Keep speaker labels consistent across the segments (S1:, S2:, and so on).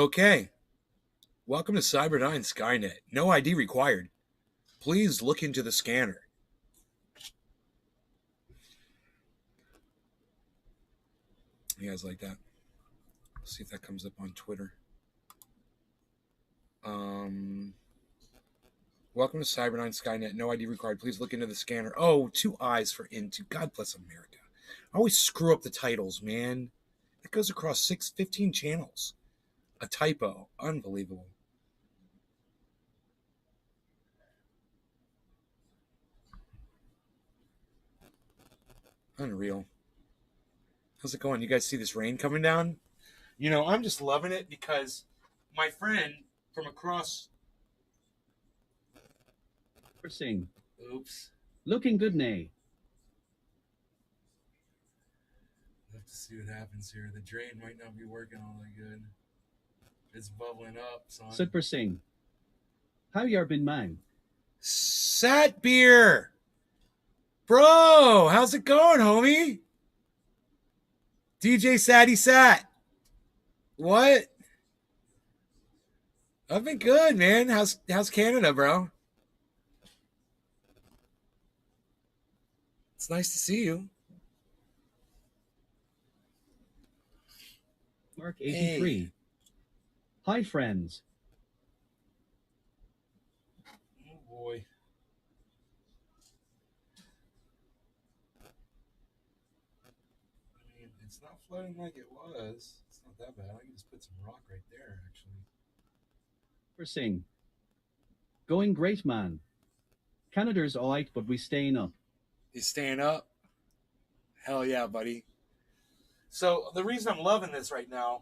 S1: Okay. Welcome to Cyberdyne Skynet. No ID required. Please look into the scanner. You guys like that? Let's see if that comes up on Twitter. Welcome to Cyberdyne Skynet. No ID required. Please look into the scanner. Oh, 2 eyes for Iinto. God bless America. I always screw up the titles, man. It goes across 15 channels. A typo. Unbelievable. Unreal. How's it going? You guys see this rain coming down? You know, I'm just loving it because my friend from across...
S2: Sing.
S1: Oops.
S2: Looking good, nay.
S1: We'll have to see what happens here. The drain might not be working all that good. It's bubbling up, son.
S2: Super sing. How you been, man?
S1: Sat beer! Bro, how's it going, homie? DJ Satty Sat. What? I've been good, man. How's Canada, bro? It's nice to see you.
S2: Mark 83. Hey. Hi, friends.
S1: Oh, boy. I mean, it's not flooding like it was. It's not that bad. I can just put some rock right there, actually.
S2: We're sing. Going great, man. Canada's alright, but we staying up.
S1: You staying up? Hell yeah, buddy. So the reason I'm loving this right now,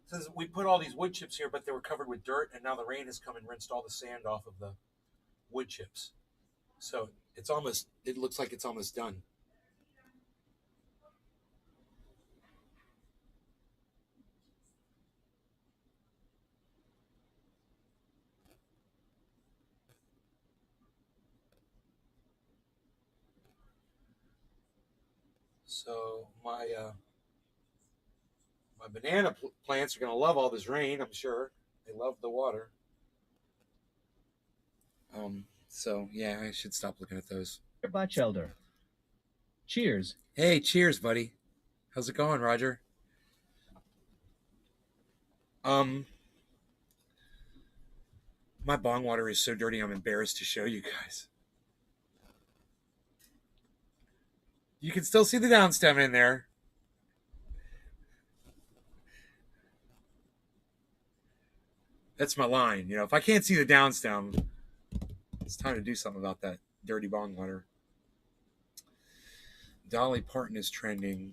S1: since we put all these wood chips here, but they were covered with dirt, and now the rain has come and rinsed all the sand off of the wood chips. So it looks like it's almost done. So my banana plants are going to love all this rain, I'm sure. They love the water. So yeah, I should stop looking at those.
S2: Batch elder. Cheers.
S1: Hey, cheers, buddy. How's it going, Roger? My bong water is so dirty I'm embarrassed to show you guys. You can still see the downstem in there. That's my line. You know, if I can't see the downstem, it's time to do something about that dirty bong water. Dolly Parton is trending.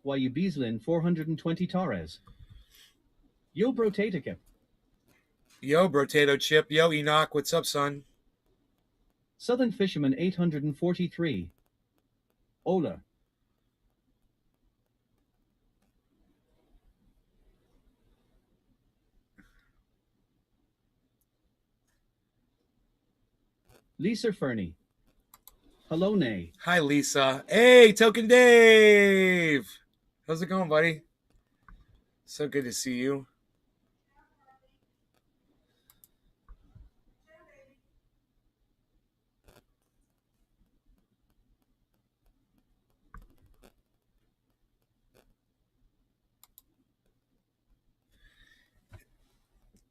S2: Why you Beaslin 420 Torres. Yo, Brotatica.
S1: Yo, Brotato Chip. Yo, Enoch. What's up, son?
S2: Southern Fisherman 843. Ola. Lisa Fernie. Hello, Nay.
S1: Hi, Lisa. Hey, Token Dave. How's it going, buddy? So good to see you.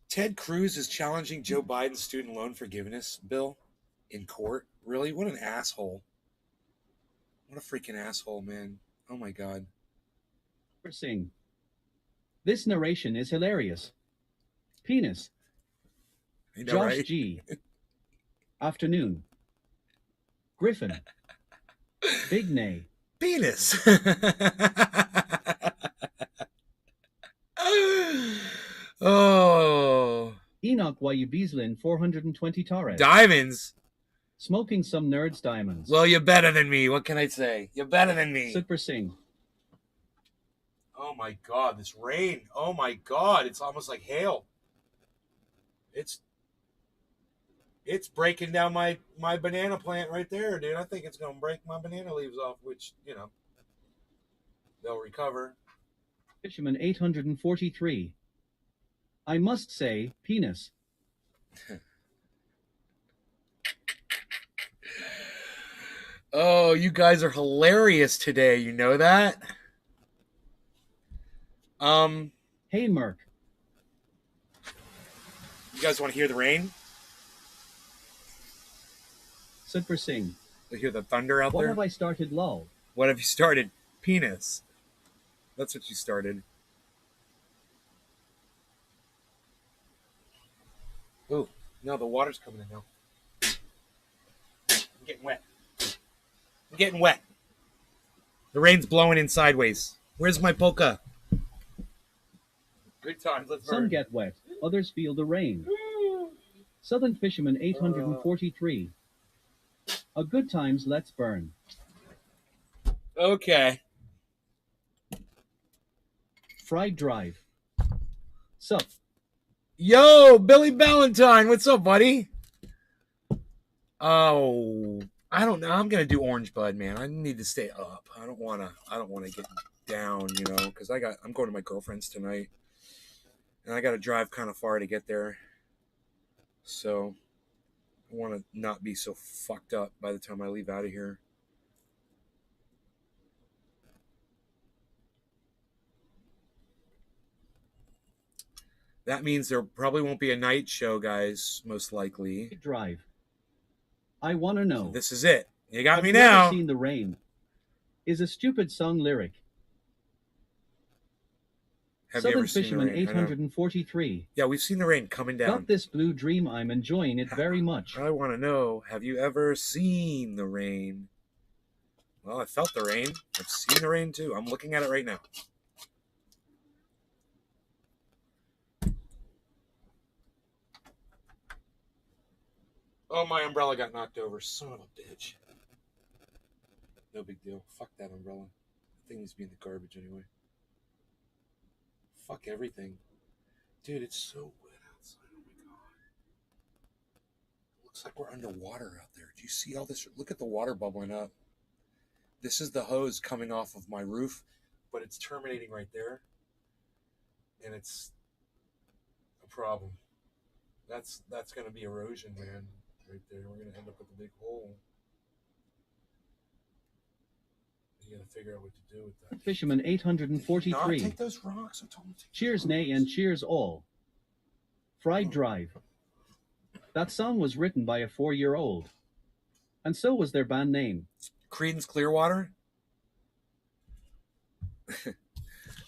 S1: Ted Cruz is challenging Joe Biden's student loan forgiveness bill in court. Really? What an asshole. What a freaking asshole, man. Oh, my God.
S2: Sing. This narration is hilarious. Penis.
S1: I know,
S2: Josh
S1: right?
S2: G. Afternoon. Griffin. Big Nay.
S1: Penis. Oh.
S2: Enoch Y. Beaslin 420 Torres.
S1: Diamonds.
S2: Smoking some nerds diamonds.
S1: Well, you're better than me. What can I say? You're better than me.
S2: Super Sing.
S1: Oh my God, this rain. Oh my God, it's almost like hail. It's breaking down my banana plant right there, dude. I think it's going to break my banana leaves off, which, you know. They'll recover.
S2: Fisherman 843. I must say, penis.
S1: Oh, you guys are hilarious today. You know that?
S2: Hey, Merc.
S1: You guys want to hear the rain?
S2: Super Singh.
S1: You hear the thunder out
S2: What
S1: there?
S2: have I started, lol?
S1: What have you started? Penis. That's what you started. Oh, no, the water's coming in now. I'm getting wet. I'm getting wet. The rain's blowing in sideways. Where's my polka? Good times. Let's burn.
S2: Some get wet, others feel the rain. Southern Fisherman 843. A good times, let's burn.
S1: Okay.
S2: Fried Drive. Sup?
S1: Yo, Billy Valentine. What's up, buddy? Oh, I don't know. I'm gonna do Orange Bud, man. I need to stay up. I don't wanna get down, you know, because I'm going to my girlfriend's tonight, and I got to drive kind of far to get there. So I want to not be so fucked up by the time I leave out of here. That means there probably won't be a night show, guys, most likely.
S2: Drive. I want to know.
S1: So this is it. You got
S2: Have
S1: me
S2: you
S1: now.
S2: ever seen the rain? Is a stupid song lyric.
S1: Have you
S2: Southern
S1: ever seen the
S2: Fisherman
S1: rain? I know.
S2: 843.
S1: Yeah, we've seen the rain coming down.
S2: Got this blue dream, I'm enjoying it very much.
S1: I want to know, have you ever seen the rain? Well, I felt the rain. I've seen the rain too. I'm looking at it right now. Oh, my umbrella got knocked over. Son of a bitch. No big deal. Fuck that umbrella. That thing needs to be in the garbage anyway. Fuck everything. Dude, it's so wet outside. Oh my god. Looks like we're underwater out there. Do you see all this? Look at the water bubbling up. This is the hose coming off of my roof, but it's terminating right there. And it's a problem. That's going to be erosion, man. Right there. We're going to end up with a big hole. You got to figure out what to do with that.
S2: Fisherman 843.
S1: Not take those rocks. I told him to take
S2: Cheers,
S1: those
S2: nay,
S1: rocks.
S2: and cheers all. Fried Drive. That song was written by a 4-year-old. And so was their band name.
S1: Creedence Clearwater.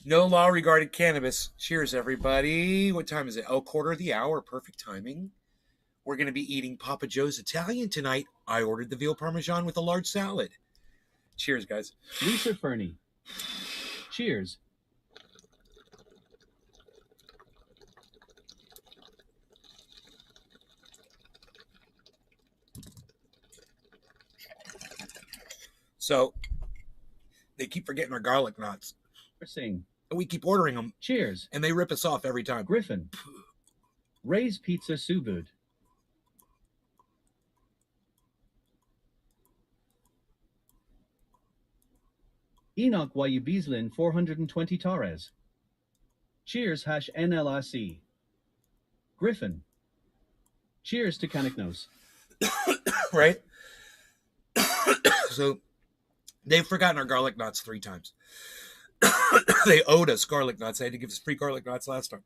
S1: No law regarding cannabis. Cheers, everybody. What time is it? Oh, quarter of the hour. Perfect timing. We're going to be eating Papa Joe's Italian tonight. I ordered the veal parmesan with a large salad. Cheers, guys.
S2: Lisa Fernie. Cheers.
S1: So, they keep forgetting our garlic knots.
S2: Sing.
S1: And we keep ordering them.
S2: Cheers.
S1: And they rip us off every time.
S2: Griffin. Ray's Pizza Subud. Enoch Wayubislin 420 Torres. Cheers #NLRC. Griffin. Cheers to Canicnos.
S1: Right? So, they've forgotten our garlic knots 3 times. They owed us garlic knots. They had to give us free garlic knots last time.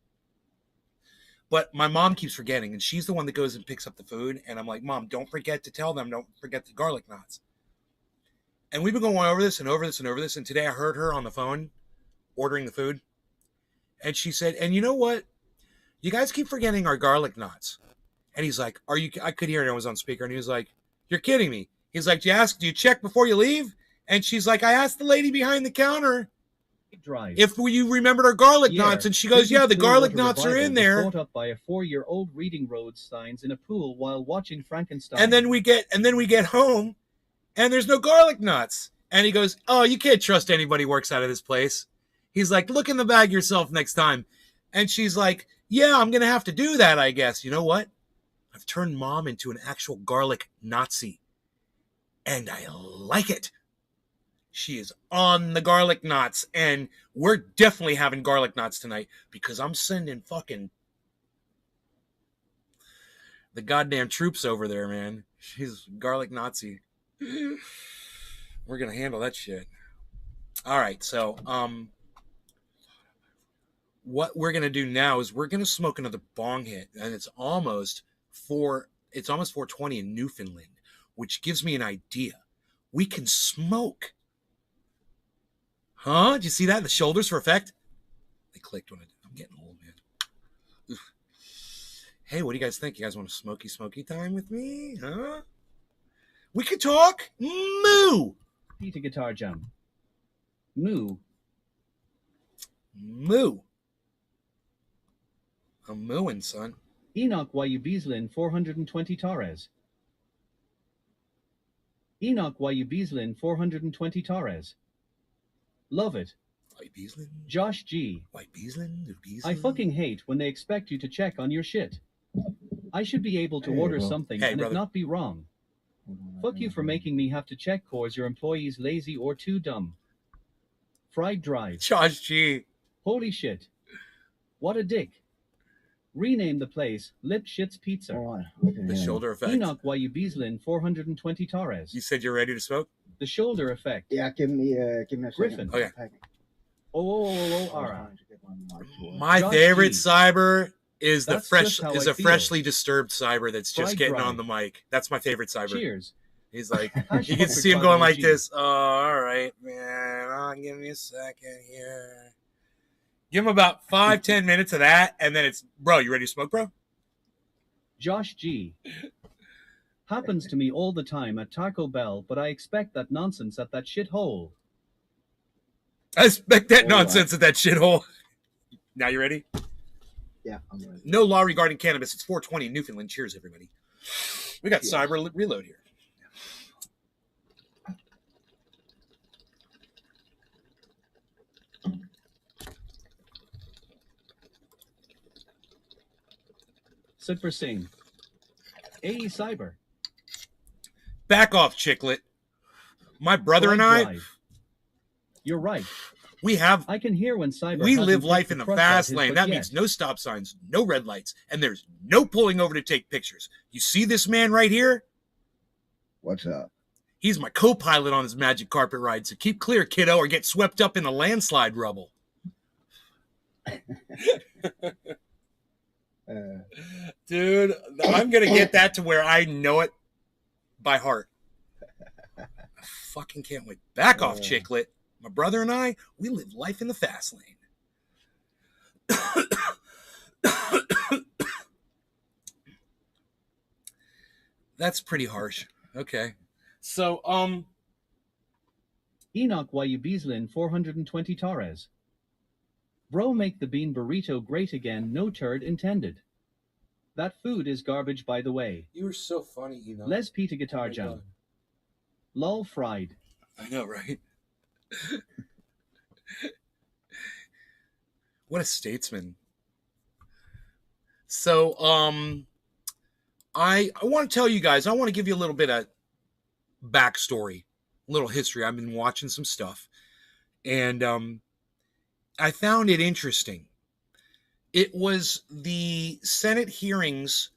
S1: But my mom keeps forgetting, and she's the one that goes and picks up the food. And I'm like, Mom, don't forget to tell them, don't forget the garlic knots. And we've been going over this and over this and over this. And today I heard her on the phone ordering the food. And she said, and you know what? You guys keep forgetting our garlic knots. And he's like, I could hear it. I was on speaker. And he was like, you're kidding me. He's like, do you check before you leave? And she's like, I asked the lady behind the counter
S2: Drive.
S1: if you remembered our garlic knots. And she goes, yeah, the garlic knots are in there.
S2: Caught up by a 4-year-old reading road signs in a pool while watching Frankenstein.
S1: And then we get home, and there's no garlic knots. And he goes, oh, you can't trust anybody who works out of this place. He's like, look in the bag yourself next time. And she's like, yeah, I'm going to have to do that, I guess. You know what? I've turned Mom into an actual garlic Nazi. And I like it. She is on the garlic knots, and we're definitely having garlic knots tonight because I'm sending fucking the goddamn troops over there, man. She's garlic Nazi. We're gonna handle that shit. All right, so what we're gonna do now is we're gonna smoke another bong hit, and it's almost 4:20 in Newfoundland, which gives me an idea. We can smoke. Huh? Did you see that? The shoulders for effect? They clicked when I'm getting old, man. Oof. Hey, what do you guys think? You guys want a smoky time with me? Huh? We could talk. Moo!
S2: Peter Guitar Jam. Moo.
S1: Moo. I'm mooing, son.
S2: Enoch Yu Beaslin 420 Torres. Enoch Yu Beaslin 420 Torres. Love it.
S1: White Beaslin.
S2: Josh G.
S1: White Beaslin.
S2: I fucking hate when they expect you to check on your shit. I should be able to order something and it not be wrong. Fuck you for making me have to check cause your employees lazy or too dumb. Fried Drive.
S1: Josh G.
S2: Holy shit. What a dick. Rename the place Lip Shits Pizza.
S1: The shoulder effect.
S2: Enoch Yu Beaslin 420 Torres.
S1: You said you're ready to smoke?
S2: The shoulder effect.
S3: Yeah, give me a
S2: Griffin.
S1: Okay.
S2: All right.
S1: My
S2: Josh
S1: favorite
S2: G.
S1: cyber is the
S2: That's
S1: fresh
S2: just how
S1: is
S2: I
S1: a
S2: feel.
S1: freshly disturbed cyber that's just
S2: Fried
S1: getting
S2: Drive.
S1: on the mic. That's my favorite cyber.
S2: Cheers.
S1: He's like,
S2: Hash
S1: you can
S2: perfect
S1: see him
S2: by
S1: going
S2: the
S1: like
S2: OG.
S1: this. Oh, all right, man. Give me a second here. Give him about 5-10 minutes of that, and then it's, bro, you ready to smoke, bro?
S2: Josh G. Happens to me all the time at Taco Bell, but I expect that nonsense at that shithole.
S1: I expect that
S3: All right.
S1: nonsense at that shithole. Now you ready?
S3: Yeah, I'm ready.
S1: No law regarding cannabis. It's 4:20 in Newfoundland. Cheers, everybody. We got
S3: Cheers.
S1: cyber reload here.
S2: Super Singh. AE Cyber.
S1: Back off, Chicklet. My brother and
S2: Fried
S1: I,
S2: Drive. You're right.
S1: we have
S2: I can hear when Cyber
S1: we
S2: hasn't
S1: live
S2: kicked
S1: life in the
S2: crust out
S1: fast
S2: his
S1: lane.
S2: butt
S1: That
S2: yet.
S1: means no stop signs, no red lights, and there's no pulling over to take pictures. You see this man right here?
S3: What's up?
S1: He's my co-pilot on his magic carpet ride, so keep clear, kiddo, or get swept up in the landslide rubble. Dude, I'm going to get that to where I know it by heart. I fucking can't wait. Back off, Chicklet. My brother and I, we live life in the fast lane. That's pretty harsh. Okay. So,
S2: Enoch Yu Beaslin 420 Torres. Bro, make the bean burrito great again, no turd intended. That food is garbage, by the way.
S1: you were so funny, you know.
S2: Les Peter Guitar Jam. Lol fried.
S1: I know, right? What a statesman. So, I want to tell you guys, I want to give you a little bit of backstory, a little history. I've been watching some stuff, and I found it interesting. It was the Senate hearings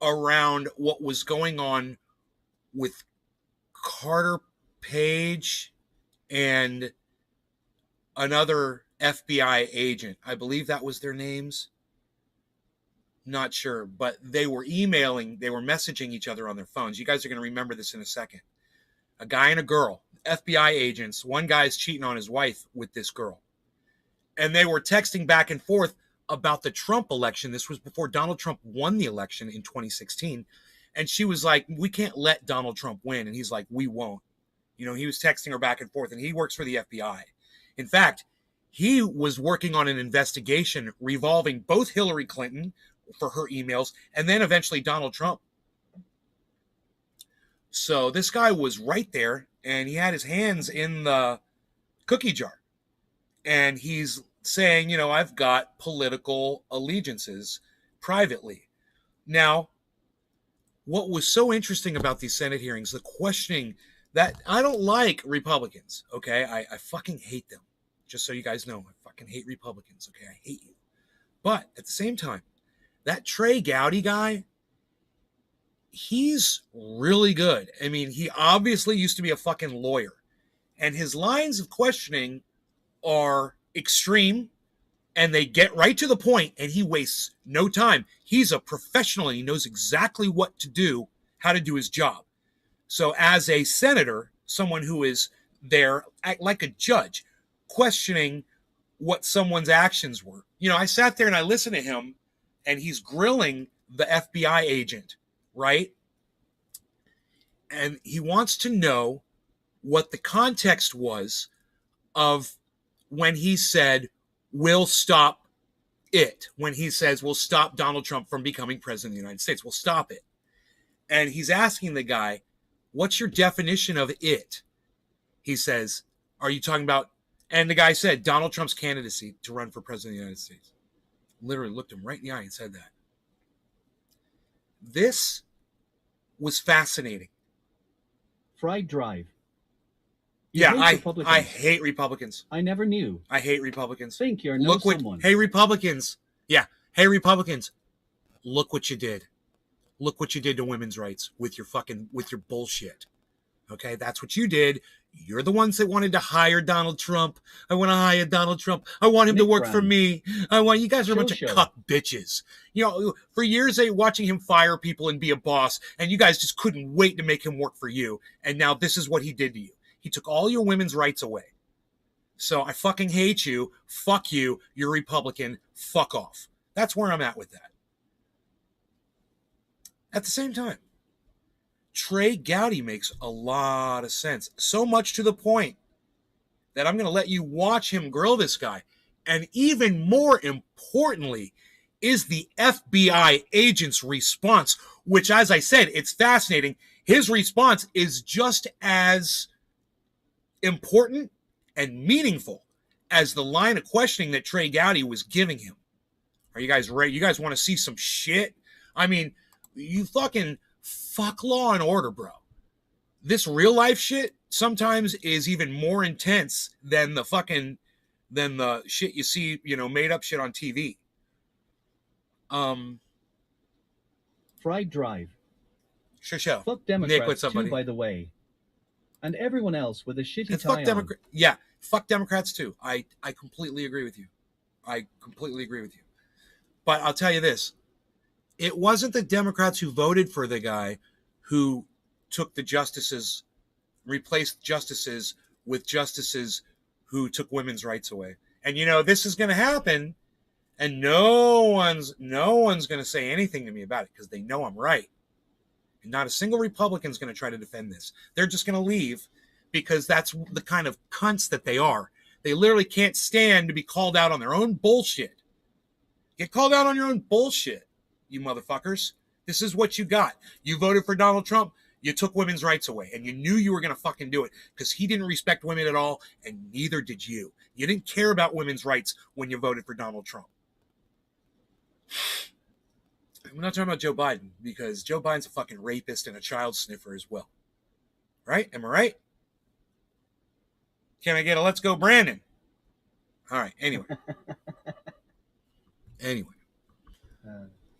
S1: around what was going on with Carter Page and another FBI agent. I believe that was their names. Not sure, but they were emailing, they were messaging each other on their phones. You guys are going to remember this in a second. A guy and a girl, FBI agents. One guy's cheating on his wife with this girl. And they were texting back and forth about the Trump election. This was before Donald Trump won the election in 2016. And she was like, we can't let Donald Trump win. And he's like, we won't. You know, he was texting her back and forth, and he works for the FBI. In fact, he was working on an investigation revolving both Hillary Clinton for her emails and then eventually Donald Trump. So this guy was right there, and he had his hands in the cookie jar. And he's saying, you know, I've got political allegiances privately. Now, what was so interesting about these Senate hearings, the questioning that I don't like Republicans, okay? I fucking hate them. Just so you guys know, I fucking hate Republicans, okay? I hate you. But at the same time, that Trey Gowdy guy, he's really good. I mean, he obviously used to be a fucking lawyer. And his lines of questioning are extreme, and they get right to the point, and he wastes no time. He's a professional, and he knows exactly what to do, how to do his job. So as a senator, someone who is there like a judge, questioning what someone's actions were. You know, I sat there and I listened to him, and he's grilling the FBI agent, right? And he wants to know what the context was of when he said, we'll stop it. When he says, we'll stop Donald Trump from becoming president of the United States. We'll stop it. And he's asking the guy, what's your definition of it? He says, are you talking about, and the guy said, Donald Trump's candidacy to run for president of the United States. Literally looked him right in the eye and said that. This was fascinating.
S2: Fried Drive.
S1: Yeah, I hate Republicans.
S2: I never knew.
S1: I hate Republicans.
S2: Think you're no someone.
S1: Hey, Republicans. Yeah, hey, Republicans. Look what you did. Look what you did to women's rights with your bullshit. Okay, that's what you did. You're the ones that wanted to hire Donald Trump. I want to hire Donald Trump. I want him to work for me. You guys are a bunch of cuck bitches. You know, for years they watching him fire people and be a boss, and you guys just couldn't wait to make him work for you. And now this is what he did to you. He took all your women's rights away. So I fucking hate you. Fuck you. You're Republican. Fuck off. That's where I'm at with that. At the same time, Trey Gowdy makes a lot of sense. So much to the point that I'm going to let you watch him grill this guy. And even more importantly is the FBI agent's response, which, as I said, it's fascinating. His response is just as important and meaningful as the line of questioning that Trey Gowdy was giving him. Are you guys ready? You guys want to see some shit? I mean, you fucking fuck Law and Order, bro. This real life shit sometimes is even more intense than the shit you see, you know, made up shit on TV.
S2: Fried Drive.
S1: Sure.
S2: Fuck Democrats too, by the way. And everyone else with a shitty tie on.
S1: Yeah, fuck Democrats too. I completely agree with you. I completely agree with you. But I'll tell you this. It wasn't the Democrats who voted for the guy who took the justices, replaced justices with justices who took women's rights away. And you know, this is going to happen, and no one's going to say anything to me about it because they know I'm right. And not a single Republican's going to try to defend this. They're just going to leave because that's the kind of cunts that they are. They literally can't stand to be called out on their own bullshit. Get called out on your own bullshit, you motherfuckers. This is what you got. You voted for Donald Trump. You took women's rights away, and you knew you were going to fucking do it because he didn't respect women at all, and neither did you. You didn't care about women's rights when you voted for Donald Trump. I'm not talking about Joe Biden because Joe Biden's a fucking rapist and a child sniffer as well. Right? Am I right? Can I get a let's go, Brandon? All right. Anyway.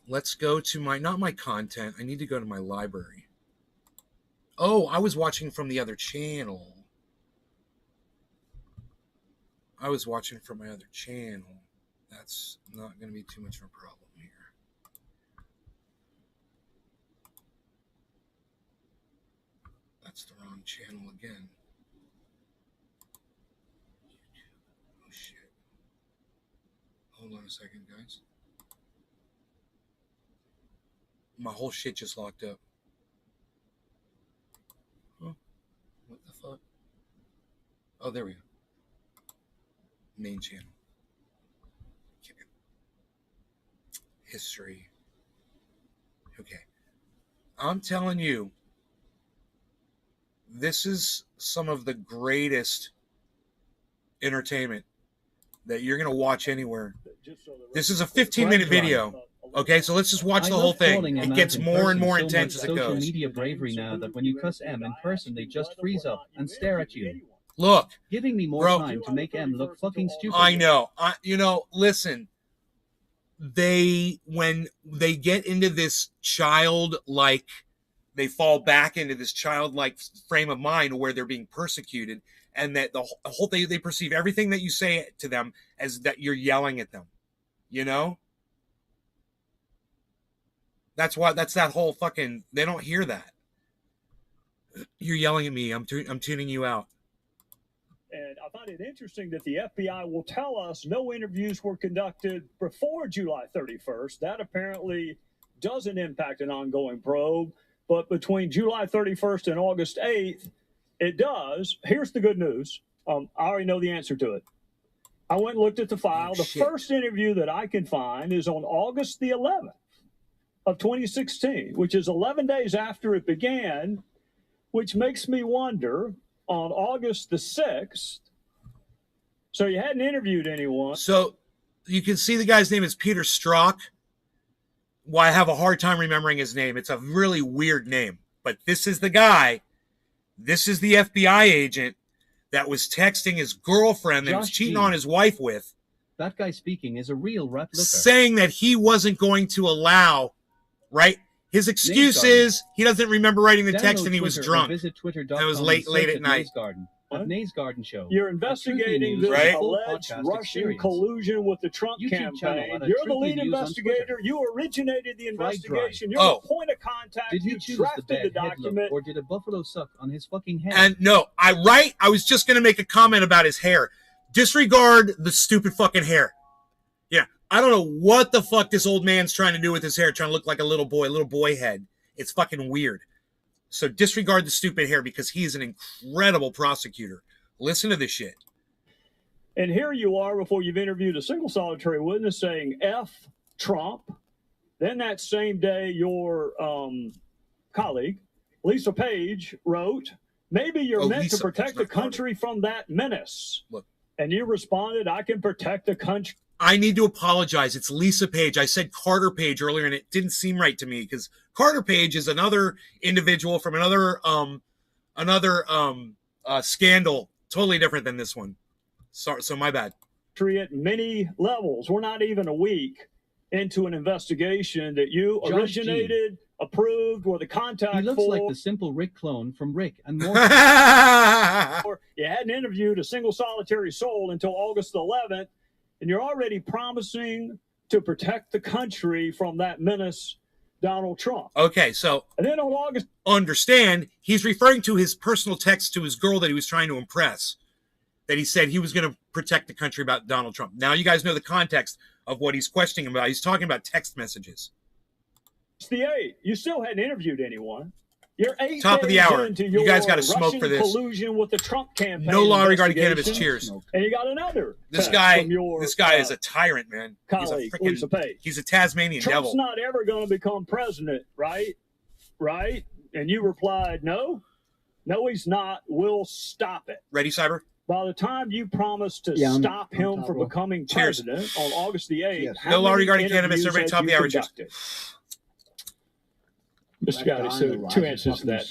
S1: Let's go to not my content. I need to go to my library. Oh, I was watching from the other channel. That's not going to be too much of a problem here. That's the wrong channel again. Oh, shit. Hold on a second, guys. My whole shit just locked up. Huh? What the fuck? Oh, there we go. Main channel. Okay. History. Okay. I'm telling you, this is some of the greatest entertainment that you're going to watch anywhere. This is a 15-minute video. Okay, so let's just watch the whole thing. It gets more and more intense as it goes.
S2: Social media bravery now that when you cuss M in person, they just freeze up and stare at you.
S1: Look,
S2: giving me more time to make M look fucking stupid.
S1: I know. Listen. When they get into this childlike, they fall back into this childlike frame of mind where they're being persecuted, and that the whole thing, they perceive everything that you say to them as that you're yelling at them. You know? That's that whole fucking, they don't hear that. You're yelling at me. I'm tuning you out.
S4: And I find it interesting that the FBI will tell us no interviews were conducted before July 31st. That apparently doesn't impact an ongoing probe. But between July 31st and August 8th, it does. Here's the good news. I already know the answer to it. I went and looked at the file. The first interview that I can find is on August the 11th of 2016, which is 11 days after it began, which makes me wonder, on August the 6th, so you hadn't interviewed anyone.
S1: So you can see the guy's name is Peter Strzok. Well, I have a hard time remembering his name. It's a really weird name. But this is the guy. This is the FBI agent that was texting his girlfriend that he was cheating on his wife with.
S2: That guy speaking is a real replica.
S1: Saying that he wasn't going to allow, right? His excuse is he doesn't remember writing the text and he was drunk.
S2: Visit
S1: Twitter.com. It was late at night.
S2: Nays Garden Show.
S4: You're investigating this alleged Russian collusion with the Trump campaign. You're the lead investigator. You originated the investigation. You're the point of contact.
S2: Did you choose the document, or did a buffalo suck on his fucking head?
S1: And no, I was just going to make a comment about his hair. Disregard the stupid fucking hair. Yeah, I don't know what the fuck this old man's trying to do with his hair, trying to look like a little boy head. It's fucking weird. So disregard the stupid hair because he is an incredible prosecutor. Listen to this shit.
S4: And here you are before you've interviewed a single solitary witness saying F Trump. Then that same day, your colleague, Lisa Page, wrote, maybe you're meant to protect the country from that menace.
S1: Look.
S4: And you responded, I can protect the country.
S1: I need to apologize. It's Lisa Page. I said Carter Page earlier, and it didn't seem right to me because Carter Page is another individual from another scandal, totally different than this one. So my bad.
S4: At many levels, we're not even a week into an investigation that you originated, approved, or the contact.
S2: He looks like the simple Rick clone from Rick and Morty.
S4: You hadn't interviewed a single solitary soul until August 11th. And you're already promising to protect the country from that menace, Donald Trump.
S1: Okay, so
S4: and then on August,
S1: understand he's referring to his personal text to his girl that he was trying to impress. That he said he was going to protect the country about Donald Trump. Now you guys know the context of what he's questioning about. He's talking about text messages.
S4: It's the 8th. You still hadn't interviewed anyone. You're 8
S1: top of the hour. You guys got to smoke for this.
S4: Collusion with the Trump campaign.
S1: No law regarding cannabis. Cheers.
S4: And you got another.
S1: This guy is a tyrant, man.
S4: Colleague, Lisa Page.
S1: He's a Tasmanian devil.
S4: Trump's not ever going to become president, right? Right? And you replied, no, he's not. We'll stop it.
S1: Ready, Cyber?
S4: By the time you promised to stop him from becoming president on August the 8th,
S1: no law regarding cannabis. Everybody top of the hour.
S5: Mr. Gotti, so two answers to that.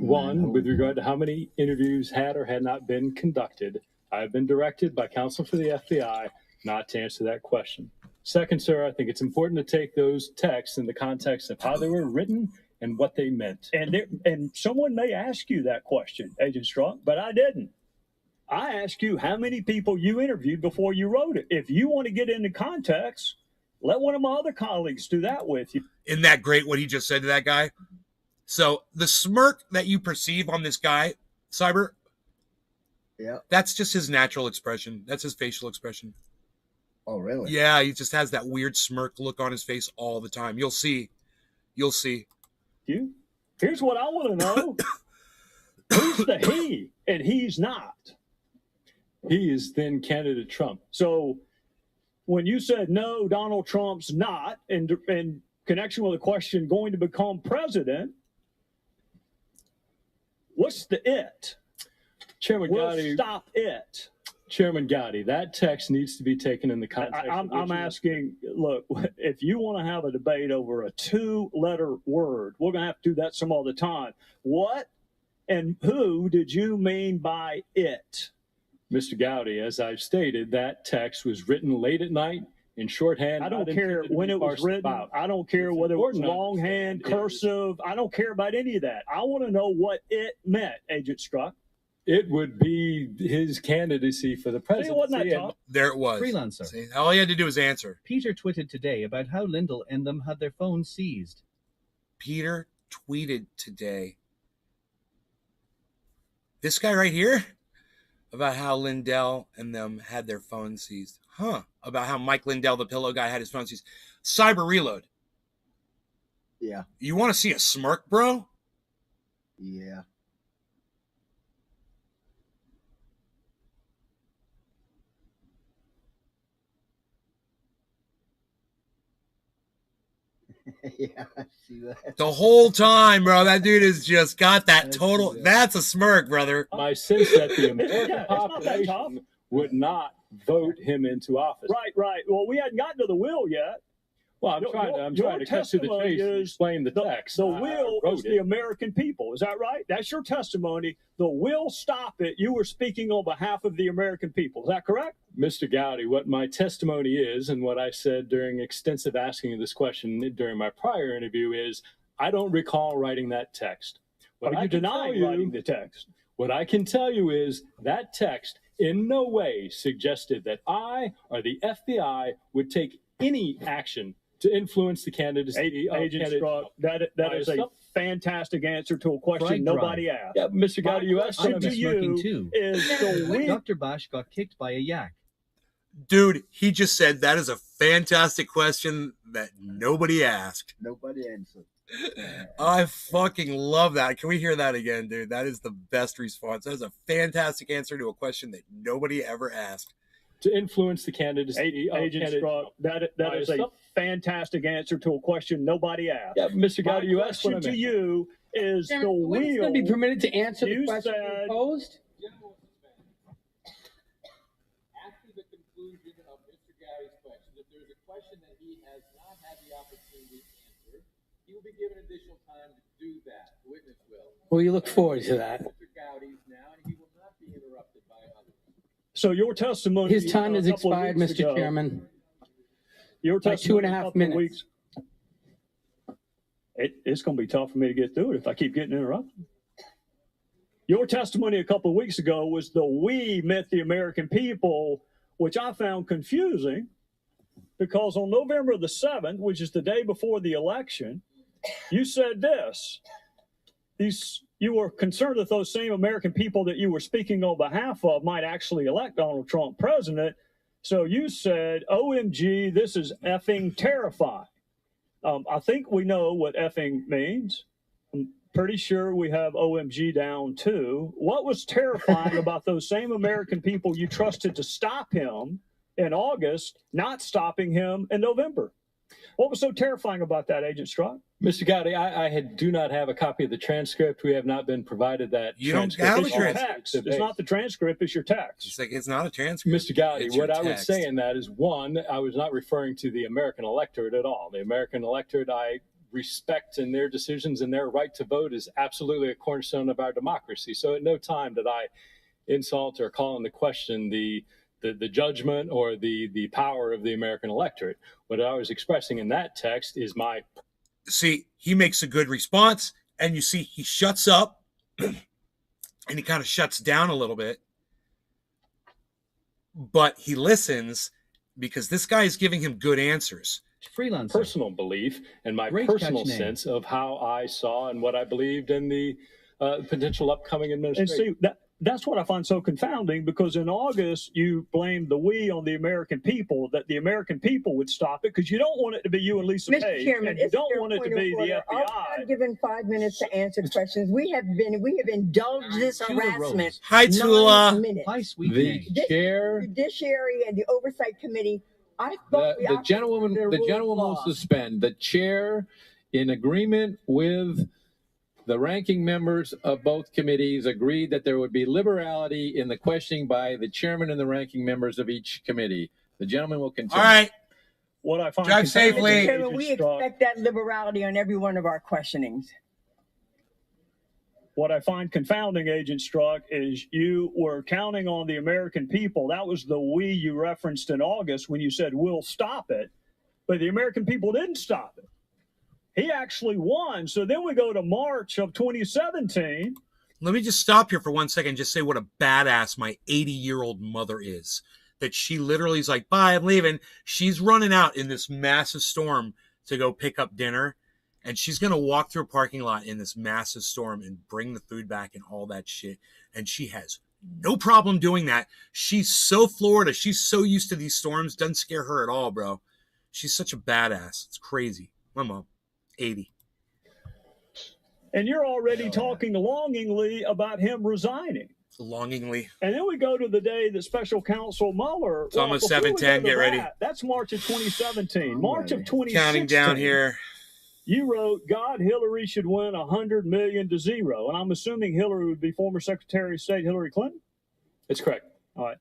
S5: One, with regard to how many interviews had or had not been conducted, I have been directed by counsel for the FBI not to answer that question. Second, sir, I think it's important to take those texts in the context of how they were written and what they meant.
S4: And someone may ask you that question, Agent Strzok, but I didn't. I asked you how many people you interviewed before you wrote it. If you want to get into context, let one of my other colleagues do that with you.
S1: Isn't that great what he just said to that guy? So the smirk that you perceive on this guy, Cyber, that's just his natural expression. That's his facial expression.
S3: Oh, really?
S1: Yeah, he just has that weird smirk look on his face all the time. You'll see.
S4: Here's what I want to know. Who's the he and he's not?
S5: He is then candidate Trump.
S4: So when you said no, Donald Trump's not, in connection with the question going to become president, what's the it?
S5: Chairman Gotti,
S4: stop it.
S5: Chairman Gowdy, that text needs to be taken in the context.
S4: I'm asking, look, if you want to have a debate over a 2-letter word, we're going to have to do that some other time. What and who did you mean by it?
S5: Mr. Gowdy, as I've stated, that text was written late at night in shorthand.
S4: I don't care when it was written. I don't care whether it was longhand, cursive. I don't care about any of that. I want to know what it meant, Agent Struck.
S5: It would be his candidacy for the presidency.
S1: There it was.
S2: Freelancer.
S1: See, all he had to do was answer.
S2: Peter tweeted today about how Lindell and them had their phones seized.
S1: Peter tweeted today. This guy right here? About how Lindell and them had their phones seized. Huh. About how Mike Lindell, the pillow guy, had his phone seized. Cyber Reload.
S3: Yeah.
S1: You want to see a smirk, bro?
S3: Yeah. Yeah, I see that.
S1: The whole time, bro, that dude has just got that total. That's a smirk, brother.
S5: My sense that the American population would not vote him into office.
S4: Right. Well, we hadn't gotten to the will yet.
S5: Well, I'm trying to cut to the chase and explain the text.
S4: The will is the American people. Is that right? That's your testimony. The will stop it. You were speaking on behalf of the American people. Is that correct?
S5: Mr. Gowdy, what my testimony is and what I said during extensive asking of this question during my prior interview is I don't recall writing that text.
S4: Are you denying writing the text?
S5: What I can tell you is that text in no way suggested that I or the FBI would take any action to influence the candidacy of
S4: Agent Struck, that is a fantastic answer to a question nobody asked.
S5: Yeah, Mr. Gowdy, you asked
S2: to you
S4: is
S2: Dr. Bash got kicked by a yak.
S1: Dude, he just said that is a fantastic question that nobody asked.
S3: Nobody answered.
S1: I fucking love that. Can we hear that again, dude? That is the best response. That is a fantastic answer to a question that nobody ever asked.
S5: To influence the candidacy of
S4: Agent Struck, that is a fantastic answer to a question nobody asked.
S5: Yeah, Mr. Gowdy, you asked
S4: question to you is the will.
S6: It's going to be permitted to answer the question posed?
S7: After the conclusion of Mr. Gowdy's question, if there's a question that he has not had the opportunity to answer, he will be given additional time to do that. The witness will.
S6: Well, you look forward to that.
S7: Mr. Gowdy's now, and he will not be interrupted by others.
S4: So your testimony.
S6: His time has expired, Mr. Chairman.
S4: Your testimony
S6: by 2.5 minutes.
S4: It's going to be tough for me to get through it if I keep getting interrupted. Your testimony a couple of weeks ago was the we meant the American people, which I found confusing because on November the 7th, which is the day before the election, you said this. You were concerned that those same American people that you were speaking on behalf of might actually elect Donald Trump president. So you said, OMG, this is effing terrifying. I think we know what effing means. I'm pretty sure we have OMG down too. What was terrifying about those same American people you trusted to stop him in August, not stopping him in November? What was so terrifying about that, Agent Struck?
S5: Mr. Gowdy, I do not have a copy of the transcript. We have not been provided that.
S1: You don't have
S4: a transcript. It's not the transcript, it's your text.
S1: It's like it's not a transcript.
S5: Mr. Gowdy, what I would say in that is, one, I was not referring to the American electorate at all. The American electorate, I respect in their decisions, and their right to vote is absolutely a cornerstone of our democracy. So at no time did I insult or call into question the judgment or the power of the American electorate. What I was expressing in that text is my...
S1: See, he makes a good response, and you see he shuts up, and he kind of shuts down a little bit, but he listens because this guy is giving him good answers.
S2: Freelancer.
S5: Personal belief and my personal sense of how I saw and what I believed in the potential upcoming administration.
S4: And see, that's what I find so confounding, because in August you blamed the we on the American people, that the American people would stop it because you don't want it to be you and Lisa
S8: Mr.
S4: Page,
S8: Chairman,
S4: and you don't want it to be the FBI.
S8: I'm given 5 minutes to answer questions. We have indulged this harassment.
S1: Hi, Tula.
S2: Hi, sweet
S6: The chair,
S8: Judiciary and the Oversight Committee. I thought
S6: the gentleman will suspend. The chair, in agreement with
S7: The ranking members of both committees agreed that there would be liberality in the questioning by the chairman and the ranking members of each committee. The gentleman will continue.
S1: All right.
S4: What I find
S1: Drive safely.
S8: Mr. Chairman, we expect that liberality on every one of our questionings.
S4: What I find confounding, Agent Strzok, is you were counting on the American people. That was the we you referenced in August when you said, we'll stop it. But the American people didn't stop it. He actually won. So then we go to March of 2017.
S1: Let me just stop here for 1 second and just say what a badass my 80-year-old mother is. That she literally is like, bye, I'm leaving. She's running out in this massive storm to go pick up dinner. And she's going to walk through a parking lot in this massive storm and bring the food back and all that shit. And she has no problem doing that. She's so Florida. She's so used to these storms. Doesn't scare her at all, bro. She's such a badass. It's crazy. My mom, 80.
S4: And you're already talking longingly about him resigning.
S1: Longingly.
S4: And then we go to the day that Special Counsel Mueller.
S1: It's almost 7:10. Get ready.
S4: That's March of 2017. March of 2016.
S1: Counting down here.
S4: You wrote, God, Hillary should win 100 million to 0. And I'm assuming Hillary would be former Secretary of State Hillary Clinton?
S5: That's correct.
S4: All right.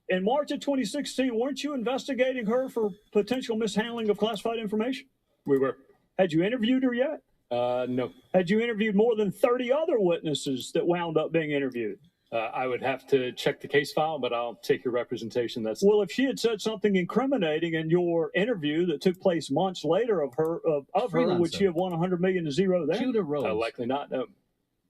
S4: In March of 2016, weren't you investigating her for potential mishandling of classified information?
S5: We were.
S4: Had you interviewed her yet?
S5: No.
S4: Had you interviewed more than 30 other witnesses that wound up being interviewed?
S5: I would have to check the case file, but I'll take your representation.
S4: Well, if she had said something incriminating in your interview that took place months later of her, would she have won 100 million to 0 then?
S2: Judah Rose.
S5: Likely not. No.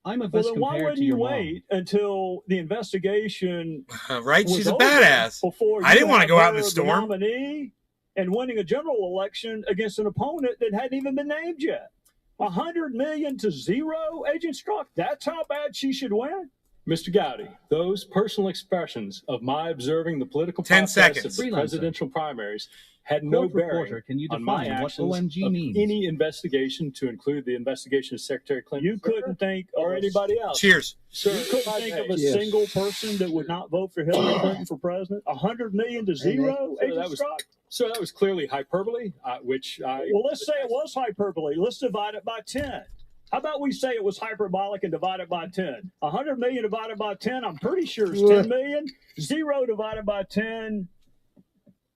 S2: I'm a
S4: well, then why wouldn't you wait until the investigation?
S1: Right? She's a badass.
S4: Before
S1: I didn't want to go out in the storm.
S4: Nominee and winning a general election against an opponent that hadn't even been named yet. 100 million to 0, Agent Strzok. That's how bad she should win.
S5: Mr. Gowdy, those personal expressions of my observing the political
S1: 10
S5: process
S1: seconds.
S5: of the presidential primaries had no bearing
S2: can you
S5: on my
S2: define what
S5: actions
S2: OMG
S5: of
S2: means?
S5: any investigation, to include the investigation of Secretary Clinton.
S4: You couldn't think
S5: or anybody else.
S1: Cheers.
S5: Sir,
S4: you couldn't think of a single person that would not vote for Hillary Clinton for president. 100 million to 0, Agent Strzok.
S5: So that was clearly hyperbole, which I...
S4: Well, let's say it was hyperbole. Let's divide it by 10. How about we say it was hyperbolic and divide it by 10? 100 million divided by 10, I'm pretty sure it's 10 million. 0 divided by 10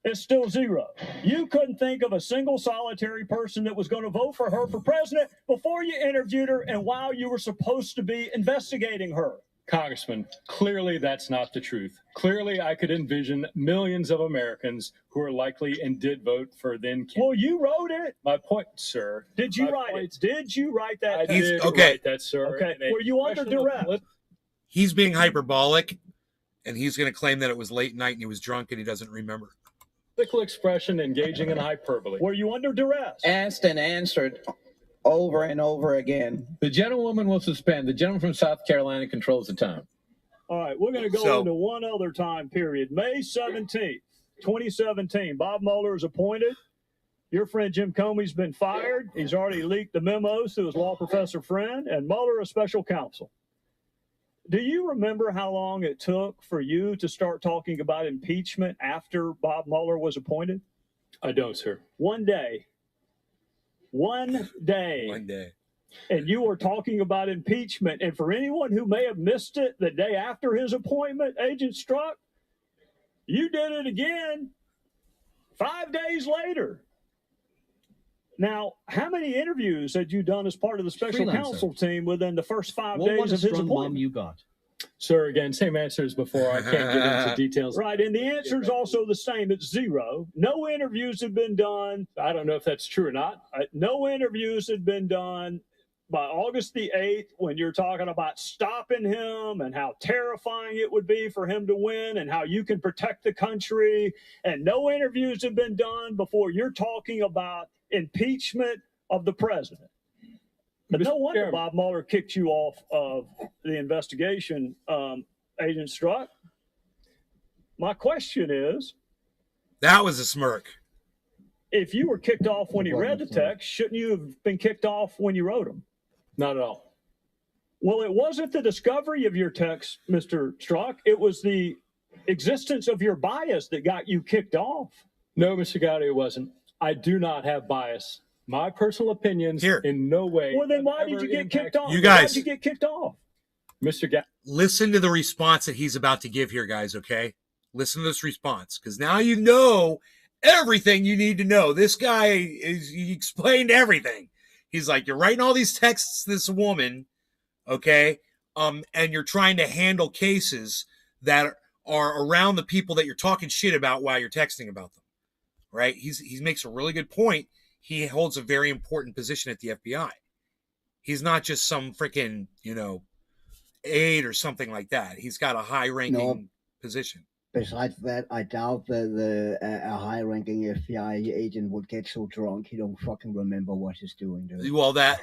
S4: is still 0. You couldn't think of a single solitary person that was going to vote for her for president before you interviewed her and while you were supposed to be investigating her.
S5: Congressman, clearly that's not the truth. Clearly, I could envision millions of Americans who are likely and did vote for then candidate.
S4: Well, you wrote it.
S5: My point, sir.
S4: Did you write it? Did you write that?
S5: I did write that, sir.
S4: Okay. Were you under duress?
S1: He's being hyperbolic, and he's going to claim that it was late night and he was drunk and he doesn't remember.
S5: Political expression engaging in hyperbole.
S4: Were you under duress?
S9: Asked and answered over and over again. The gentlewoman will suspend. The gentleman from South Carolina controls the time.
S4: All right, we're going to go into one other time period. May 17th, 2017. Bob Mueller is appointed. Your friend Jim Comey's been fired. He's already leaked the memos to his law professor friend, and Mueller is special counsel. Do you remember how long it took for you to start talking about impeachment after Bob Mueller was appointed?
S5: I don't, sir.
S4: 1 day. 1 day.
S1: 1 day.
S4: And you were talking about impeachment. And for anyone who may have missed it the day after his appointment, Agent Strzok, you did it again 5 days later. Now, how many interviews had you done as part of the special counsel team within the first 5 days of his appointment?
S2: You got?
S5: Sir, again, same answer as before. I can't get into details.
S4: Right, and the answer is also the same. It's 0. No interviews have been done.
S5: I don't know if that's true or not.
S4: No interviews had been done by August the 8th when you're talking about stopping him and how terrifying it would be for him to win and how you can protect the country. And no interviews have been done before you're talking about impeachment of the president. But no wonder Bob Mueller kicked you off of the investigation, Agent Strzok. My question is...
S1: That was a smirk.
S4: If you were kicked off when you read the text, shouldn't you have been kicked off when you wrote them?
S5: Not at all.
S4: Well, it wasn't the discovery of your text, Mr. Strzok. It was the existence of your bias that got you kicked off.
S5: No, Mr. Gowdy, it wasn't. I do not have bias. My personal opinions in no way.
S4: Well, then why did you get kicked off?
S1: You guys,
S4: why did you get kicked off?
S5: Mr. Gowdy,
S1: listen to the response that he's about to give here, guys, okay? Listen to this response, because now you know everything you need to know. This guy, he explained everything. He's like, you're writing all these texts to this woman, okay? And you're trying to handle cases that are around the people that you're talking shit about while you're texting about them, right? He makes a really good point. He holds a very important position at the FBI. He's not just some freaking, aide or something like that. He's got a high-ranking position.
S3: Besides that, I doubt that a high-ranking FBI agent would get so drunk he don't fucking remember what he's doing.
S1: Well, that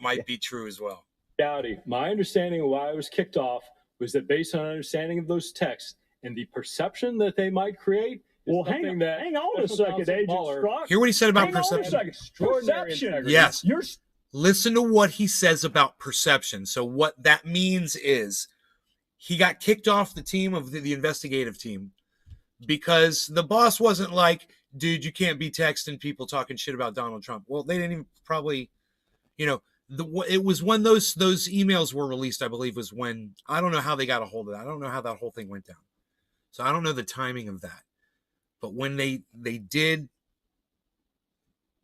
S1: might be true as well.
S5: Gowdy, my understanding of why I was kicked off was that based on understanding of those texts and the perception that they might create.
S4: Well, hang on a second, Agent Strzok.
S1: Hear what he said about perception.
S4: Perception.
S1: Yes. Listen to what he says about perception. So what that means is he got kicked off the team of the investigative team because the boss wasn't like, dude, you can't be texting people talking shit about Donald Trump. Well, they didn't even probably, it was when those emails were released, I believe, was when, I don't know how they got a hold of that. I don't know how that whole thing went down. So I don't know the timing of that. But when they did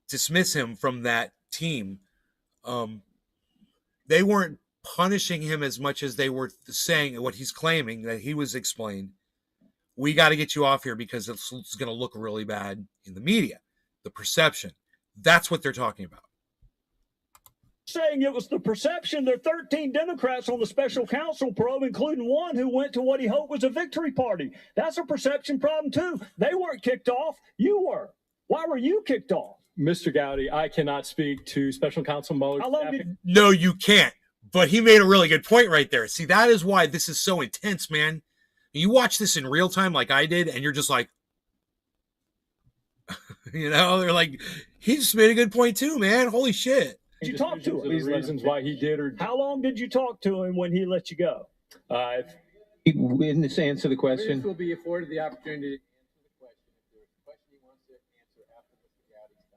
S1: dismiss him from that team, they weren't punishing him as much as they were saying what he's claiming that he was explained. We got to get you off here because it's going to look really bad in the media. The perception. That's what they're talking about.
S4: Saying it was the perception. There are 13 Democrats on the special counsel probe, including one who went to what he hoped was a victory party. That's a perception problem, too. They weren't kicked off. You were. Why were you kicked off?
S5: Mr. Gowdy, I cannot speak to Special Counsel Mueller.
S1: No, you can't. But he made a really good point right there. See, that is why this is so intense, man. You watch this in real time like I did, and you're just like, they're like, he just made a good point too, man. Holy shit.
S4: Did you talk to him?
S5: These reasons why he did or
S4: how long did you talk to him when he let you go?
S9: In this answer the question.
S7: Witness will be afforded the opportunity to answer the question if there is a question he wants to answer after Mr. Gowdy's done.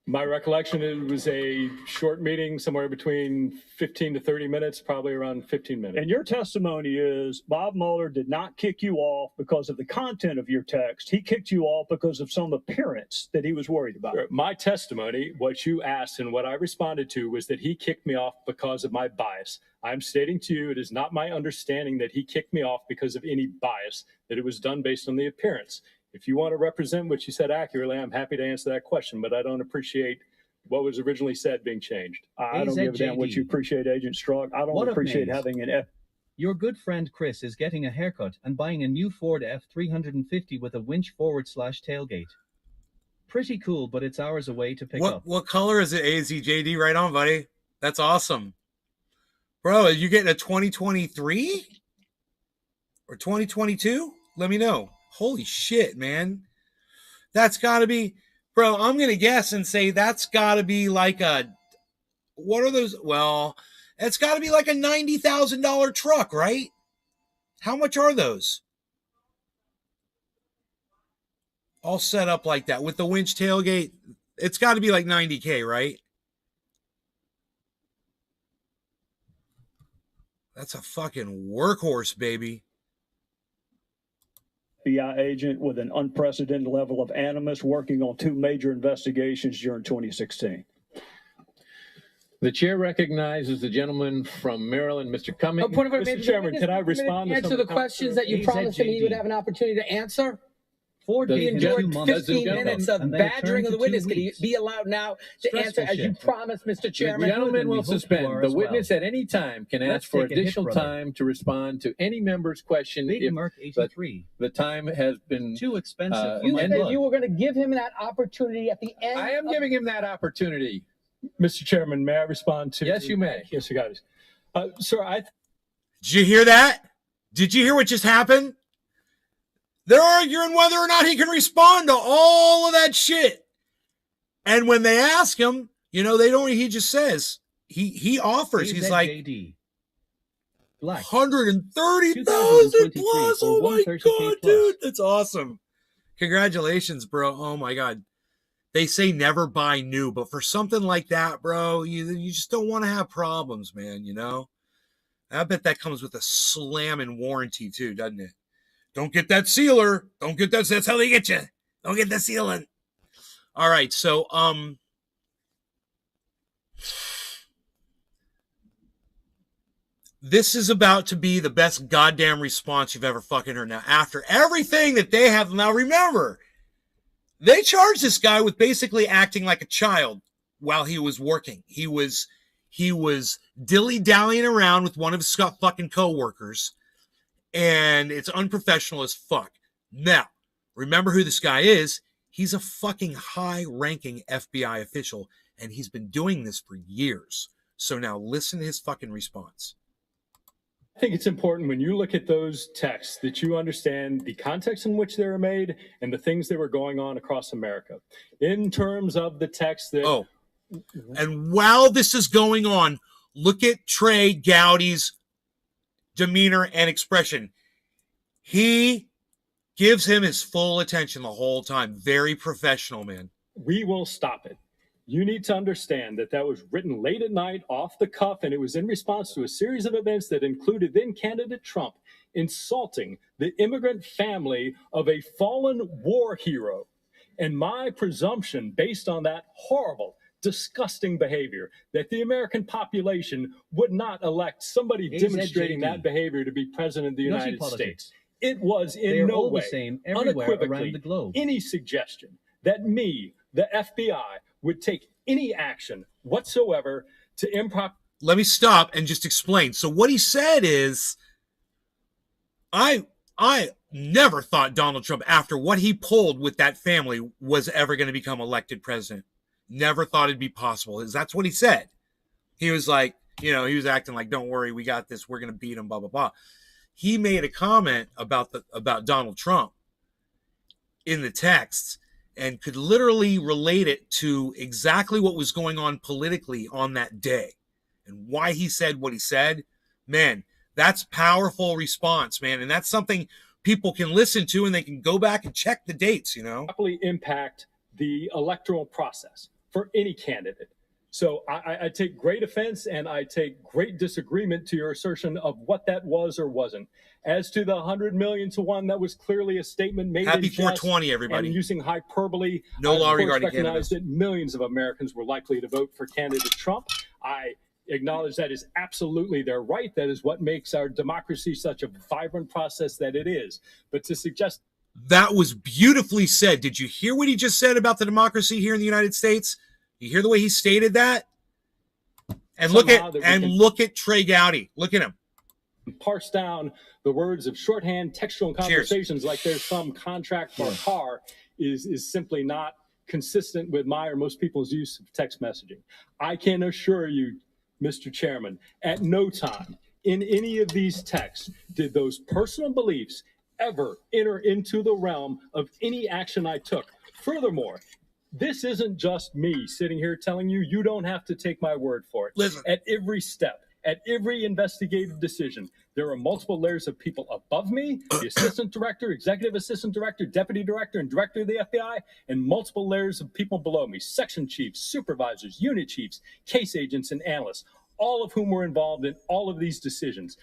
S5: My recollection, it was a short meeting, somewhere between 15 to 30 minutes, probably around 15 minutes.
S4: And your testimony is Bob Mueller did not kick you off because of the content of your text. He kicked you off because of some appearance that he was worried about.
S5: My testimony, what you asked and what I responded to was that he kicked me off because of my bias. I'm stating to you, it is not my understanding that he kicked me off because of any bias, that it was done based on the appearance. If you want to represent what you said accurately, I'm happy to answer that question, but I don't appreciate what was originally said being changed.
S4: I don't give a damn what you appreciate, Agent Strzok. I don't appreciate having an F.
S2: Your good friend Chris is getting a haircut and buying a new Ford F350 with a winch forward/tailgate. Pretty cool, but it's hours away to pick up.
S1: What color is it, AZJD? Right on, buddy. That's awesome. Bro, are you getting a 2023 or 2022? Let me know. Holy shit, man. That's got to be, bro, I'm going to guess and say that's got to be like what are those? Well, it's got to be like a $90,000 truck, right? How much are those? All set up like that with the winch tailgate. It's got to be like $90K, right? That's a fucking workhorse, baby.
S4: FBI agent with an unprecedented level of animus working on 2 major investigations during 2016.
S9: The chair recognizes the gentleman from Maryland, Mr. Cummings.
S5: Mr. Chairman, can I respond to
S6: answer the questions that you promised him he would have an opportunity to answer?
S2: He
S6: enjoyed 15 minutes of badgering of the witness. Can he be allowed now to answer as you promised, Mr. Chairman?
S9: The gentleman will suspend. The witness at any time can ask for additional time to respond to any member's question if the time has been
S2: too expensive.
S6: You said you were going to give him that opportunity at the end.
S9: I am giving him that opportunity.
S5: Mr. Chairman, may I respond to?
S9: Yes, you may.
S5: Yes, you got it. Sir,
S1: Did you hear that? Did you hear what just happened? They're arguing whether or not he can respond to all of that shit. And when they ask him, they don't, he just says, he offers, he's like,
S2: JD.
S1: 130,000 plus. Oh my God, dude. That's awesome. Congratulations, bro. Oh my God. they say never buy new, but for something like that, bro, you just don't want to have problems, man, you know? I bet that comes with a slamming warranty too, doesn't it? Don't get that sealer. Don't get that. That's how they get you. Don't get the sealant. All right, so this is about to be the best goddamn response you've ever fucking heard. Now, after everything that they have, now remember, they charged this guy with basically acting like a child while he was working. He was dilly-dallying around with one of his fucking co-workers, and it's unprofessional as fuck. Now, remember who this guy is. He's a fucking high-ranking FBI official, and he's been doing this for years. So now listen to his fucking response.
S5: I think it's important when you look at those texts that you understand the context in which they were made and the things that were going on across America. In terms of the text that...
S1: And while this is going on, look at Trey Gowdy's demeanor and expression. He gives him his full attention the whole time. Very professional, man.
S5: We will stop it. You need to understand that that was written late at night, off the cuff, and it was in response to a series of events that included then candidate Trump insulting the immigrant family of a fallen war hero. And my presumption, based on that horrible, disgusting behavior, that the American population would not elect somebody demonstrating that behavior to be president of the United States. It was in no way, unequivocally, any suggestion that me, the FBI, would take any action whatsoever to improper...
S1: Let me stop and just explain. So what he said is, I never thought Donald Trump, after what he pulled with that family, was ever going to become elected president. Never thought it'd be possible. That's what he said. He was like, he was acting like, don't worry, we got this. We're going to beat him, blah, blah, blah. He made a comment about Donald Trump in the text and could literally relate it to exactly what was going on politically on that day and why he said what he said. Man, that's powerful response, man. And that's something people can listen to and they can go back and check the dates,
S5: Probably impact the electoral process for any candidate. So I take great offense and I take great disagreement to your assertion of what that was or wasn't. As to the 100 million to 1, that was clearly a statement made
S1: Happy 420, everybody.
S5: And using hyperbole.
S1: No law regarding
S5: recognize that millions of Americans were likely to vote for candidate Trump. I acknowledge that is absolutely their right. That is what makes our democracy such a vibrant process that it is. But to suggest...
S1: That was beautifully said. Did you hear what he just said about the democracy here in the United States? You hear the way he stated that? And look at Trey Gowdy. Look at him.
S5: Parse down the words of shorthand textual conversations like there's some contract for a car is simply not consistent with my or most people's use of text messaging. I can assure you, Mr. Chairman, at no time in any of these texts did those personal beliefs ever enter into the realm of any action I took. Furthermore, this isn't just me sitting here telling you, you don't have to take my word for it.
S1: Listen.
S5: At every step, at every investigative decision, there are multiple layers of people above me, the assistant director, executive assistant director, deputy director, and director of the FBI, and multiple layers of people below me, section chiefs, supervisors, unit chiefs, case agents, and analysts, all of whom were involved in all of these decisions.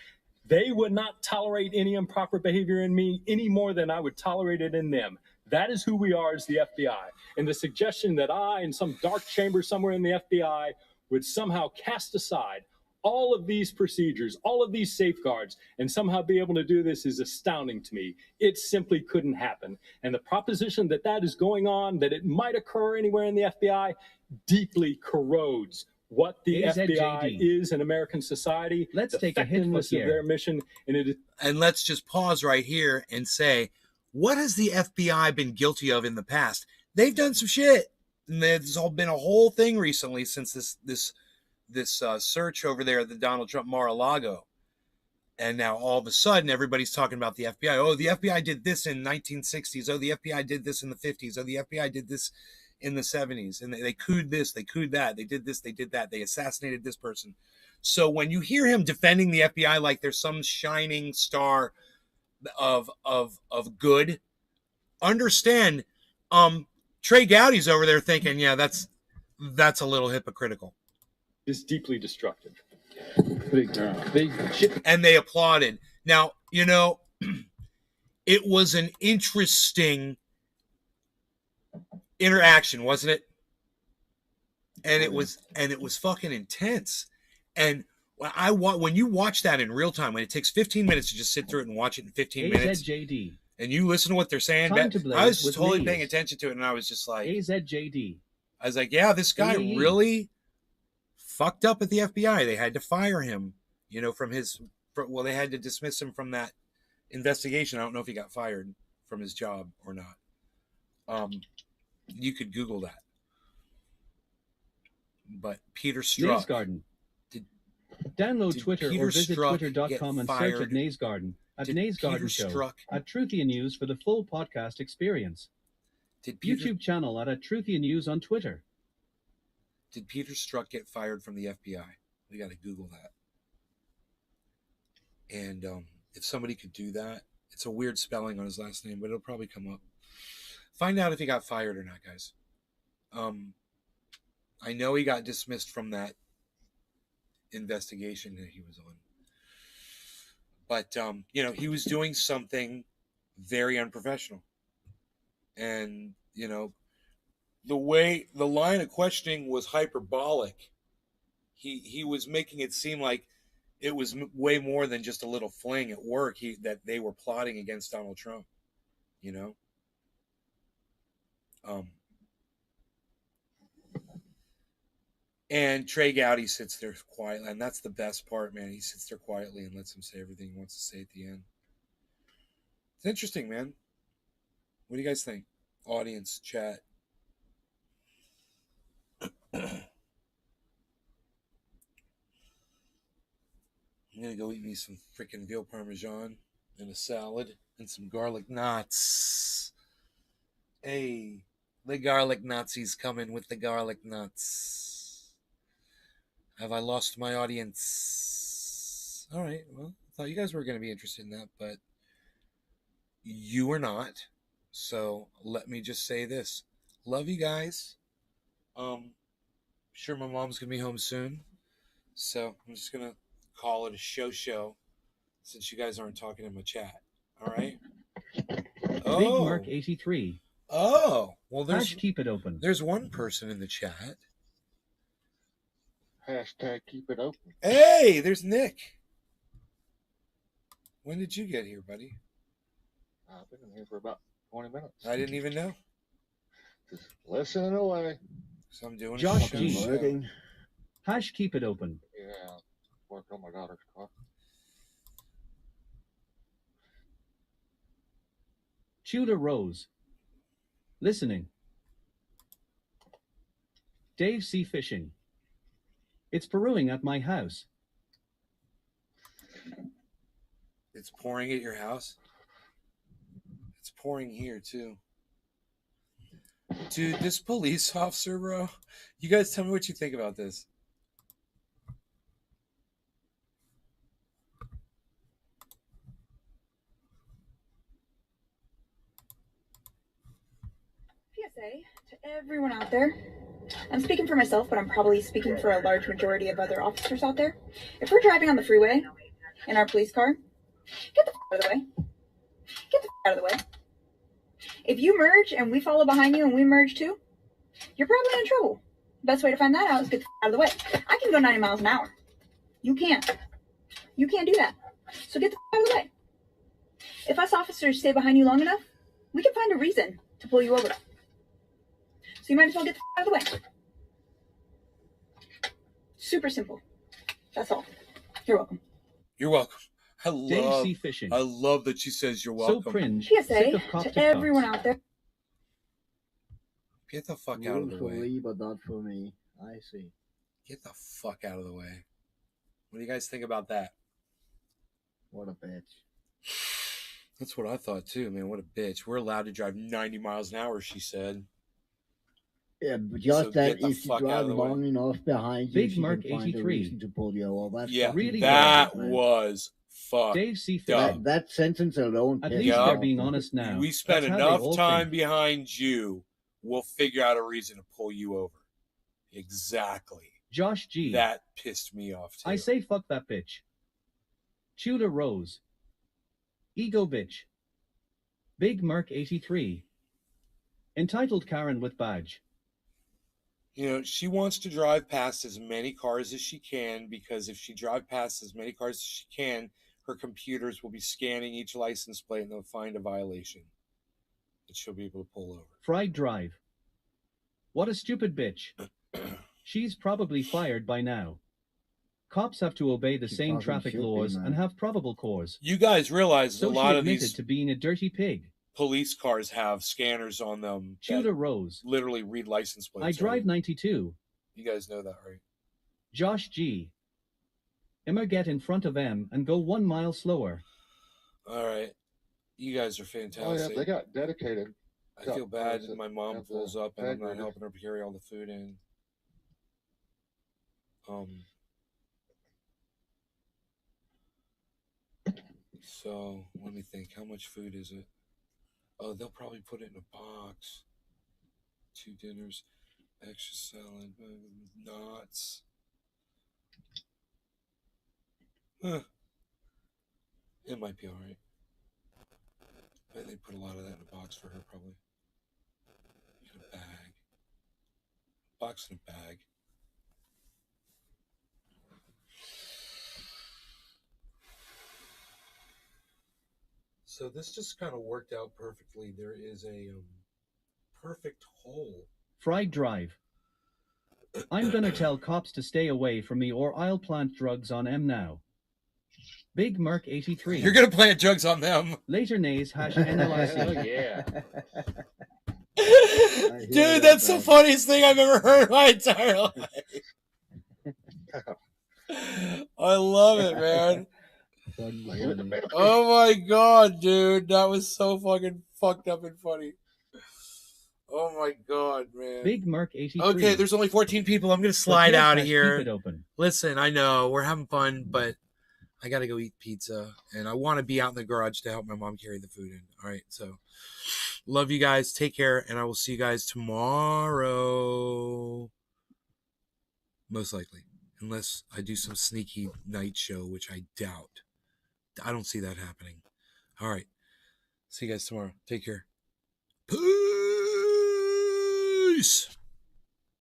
S5: They would not tolerate any improper behavior in me any more than I would tolerate it in them. That is who we are as the FBI. And the suggestion that I, in some dark chamber somewhere in the FBI, would somehow cast aside all of these procedures, all of these safeguards, and somehow be able to do this is astounding to me. It simply couldn't happen. And the proposition that that is going on, that it might occur anywhere in the FBI, deeply corrodes what the FBI is in American society.
S2: Let's take a hit look here.
S5: Their mission,
S1: and let's just pause right here and say, what has the FBI been guilty of in the past? They've done some shit. And there's been a whole thing recently since this search over there at the Donald Trump Mar-a-Lago. And now all of a sudden, everybody's talking about the FBI. Oh, the FBI did this in 1960s. Oh, the FBI did this in the 50s. Oh, the FBI did this in the 70s. And they couped this, they couped that. They did this, they did that. They assassinated this person. So when you hear him defending the FBI like there's some shining star of good, understand, Trey Gowdy's over there thinking, yeah, that's a little hypocritical.
S5: It's deeply destructive.
S1: And they applauded. Now, you know, it was an interesting interaction, wasn't it? And it was fucking intense. And when you watch that in real time, when it takes 15 minutes to just sit through it and watch it in 15 minutes, and you listen to what they're saying, I was just totally paying attention to it, and I was just like,
S2: AZJD.
S1: I was like, yeah, this guy really fucked up at the FBI. They had to fire him, you know, they had to dismiss him from that investigation. I don't know if he got fired from his job or not. You could Google that. But Peter Strzok.
S2: Naze Garden. Download Twitter or visit twitter.com and search at Naze Garden. At Naze Garden Show. At Truthian News for the full podcast experience. YouTube channel at Truthian News on Twitter.
S1: Did Peter Strzok get fired from the FBI? We got to Google that. And if somebody could do that, it's a weird spelling on his last name, but it'll probably come up. Find out if he got fired or not, guys. I know he got dismissed from that investigation that he was on. But, you know, he was doing something very unprofessional. And, you know, the line of questioning was hyperbolic. He was making it seem like it was way more than just a little fling at work, that they were plotting against Donald Trump, you know? And Trey Gowdy sits there quietly, and that's the best part, man. He sits there quietly and lets him say everything he wants to say at the end. It's interesting, man. What do you guys think? Audience, chat. I'm going to go eat me some freaking veal parmesan and a salad and some garlic knots. Hey, the garlic Nazi's coming with the garlic nuts. Have I lost my audience? All right, well, I thought you guys were going to be interested in that, but you are not. So let me just say this. Love you guys. Sure my mom's going to be home soon. So I'm just going to call it a show since you guys aren't talking in my chat. All right?
S2: Oh. Big Mark 83.
S1: Oh. Well,
S2: keep it open.
S1: There's one person in the chat.
S10: Hashtag keep it open.
S1: Hey, there's Nick. When did you get here, buddy?
S10: I've been in here for about 20 minutes.
S1: I didn't even know.
S10: Just listening away.
S1: So I'm doing
S2: Josh G. Hash keep it open.
S10: Yeah, work on my daughter's car.
S2: Tudor Rose. Listening. Dave C. Fishing. It's Peruing at my house.
S1: It's pouring at your house? It's pouring here, too. Dude, this police officer, bro. You guys tell me what you think about this.
S11: PSA to everyone out there. I'm speaking for myself, but I'm probably speaking for a large majority of other officers out there. If we're driving on the freeway in our police car, get the out of the way. Get the out of the way. If you merge and we follow behind you and we merge too, you're probably in trouble. Best way to find that out is get the out of the way. I can go 90 miles an hour. You can't. You can't do that. So get the out of the way. If us officers stay behind you long enough, we can find a reason to pull you over. So you might as well get the out of the way. Super simple. That's all. You're welcome.
S1: You're welcome.
S2: Dave C. Fishing.
S1: I love that she says you're welcome.
S2: So cringe.
S11: PSA to everyone out there.
S1: Get the fuck out of the way.
S3: Lee, but not for me. I see.
S1: Get the fuck out of the way. What do you guys think about that?
S3: What a bitch.
S1: That's what I thought too, man. What a bitch. We're allowed to drive 90 miles an hour, she said.
S3: Yeah, but just so that if you drive long enough behind you,
S2: Big Mark 83
S3: to pull you over. That's
S1: yeah,
S3: really
S1: that
S3: bad,
S1: was fucked.
S2: Dave C.
S3: That sentence alone.
S2: At least they're being honest now.
S1: We spent enough time behind you. we'll figure out a reason to pull you over. Exactly.
S2: Josh G.
S1: That pissed me off, too.
S2: I say fuck that bitch. Tudor Rose. Ego bitch. Big Merc 83. Entitled Karen with badge.
S1: You know, she wants to drive past as many cars as she can, because if she drives past as many cars as she can, her computers will be scanning each license plate and they'll find a violation that she'll be able to pull over.
S2: Fried Drive. What a stupid bitch. She's probably fired by now. Cops have to obey the same traffic laws and have probable cause.
S1: You guys realize
S2: so
S1: a lot
S2: she
S1: of these
S2: to being a dirty pig.
S1: Police cars have scanners on them.
S2: Tudor Rose.
S1: Literally read license plates.
S2: I drive 92.
S1: You guys know that, right?
S2: Josh G. Emma, get in front of M and go 1 mile slower.
S1: All right. You guys are fantastic.
S10: Oh, yeah, they got dedicated.
S1: I feel bad that my mom pulls up and I'm not helping her carry all the food in. So let me think. How much food is it? Oh, they'll probably put it in a box. 2 dinners, extra salad, nuts. It might be all right. But they put a lot of that in a box for her, probably. In a bag. Box in a bag. So this just kind of worked out perfectly. There is a perfect hole.
S2: Fried Drive. I'm gonna tell cops to stay away from me or I'll plant drugs on M now. Big Merc 83.
S1: You're gonna plant drugs on them.
S2: Laser nays #NLIC.
S9: Oh yeah.
S1: Dude, that's the funniest thing I've ever heard in my entire life. I love it, man. Oh my god, dude. That was so fucking fucked up and funny. Oh my god, man.
S2: Big Merc 83.
S1: Okay, there's only 14 people. I'm gonna slide out of here.
S2: Keep it open.
S1: Listen, I know we're having fun, but I gotta go eat pizza, and I want to be out in the garage to help my mom carry the food in. All right, so love you guys. Take care, and I will see you guys tomorrow, most likely, unless I do some sneaky night show, which I doubt. I don't see that happening. All right, see you guys tomorrow. Take care. Peace.